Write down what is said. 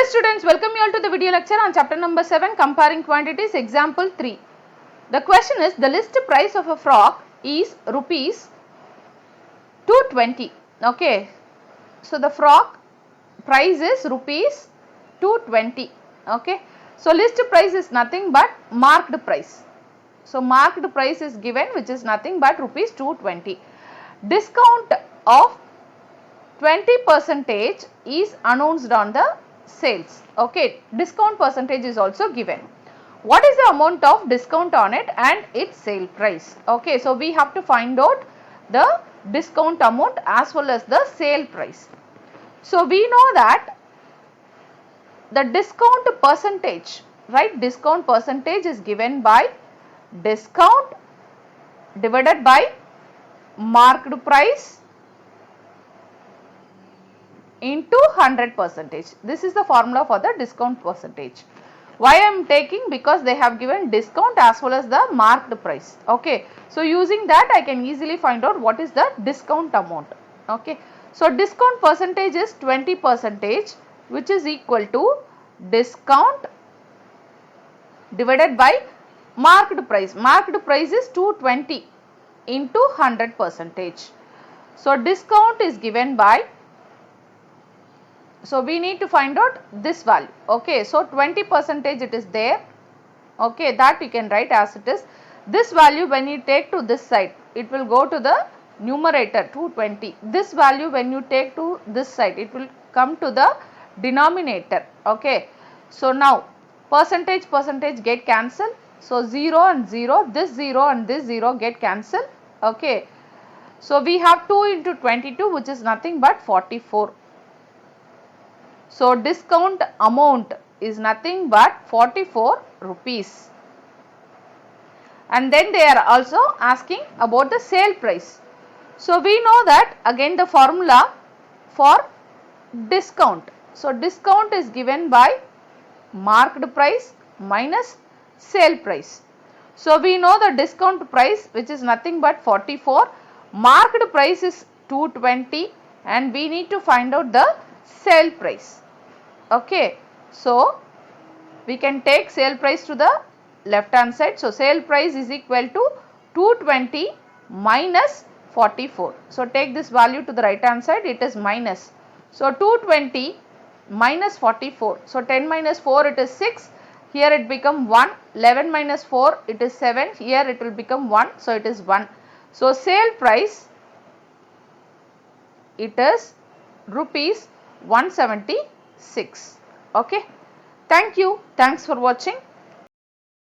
Hello students, welcome you all to the video lecture on chapter number 7, comparing quantities, example 3. The question is, the list price of a frock is rupees 220. Okay, so the frock price is rupees 220. Okay, so list price is nothing but marked price. So marked price is given, which is nothing but rupees 220. Discount of 20% is announced on the sales. Okay, discount percentage is also given. What is the amount of discount on it and its sale price? Okay, so we have to find out the discount amount as well as the sale price. So we know that the discount percentage, right? Discount percentage is given by discount divided by marked price into 100%. This is the formula for the discount percentage. Why I am taking? Because they have given discount as well as the marked price. Okay, so using that I can easily find out what is the discount amount. Okay, so discount percentage is 20%, which is equal to discount divided by marked price. Marked price is 220 into 100%. So discount is given by, so we need to find out this value. Okay, so 20% it is there. Okay, that we can write as it is. This value when you take to this side, it will go to the numerator 220. This value when you take to this side, it will come to the denominator. Okay, so now percentage get cancelled. So 0 and 0, this 0 and this 0 get cancelled. Okay, so we have 2 into 22, which is nothing but 44. So discount amount is nothing but 44 rupees. And then they are also asking about the sale price. So we know that again the formula for discount. So discount is given by marked price minus sale price. So we know the discount price, which is nothing but 44. Marked price is 220 and we need to find out the sale price. Okay, so we can take sale price to the left hand side. So sale price is equal to 220 minus 44. So take this value to the right hand side, it is minus. So 220 minus 44. So 10 minus 4, it is 6. Here it become 1. 11 minus 4, it is 7. Here it will become 1. So it is 1. So sale price, it is rupees 176. Okay, thank you. Thanks for watching.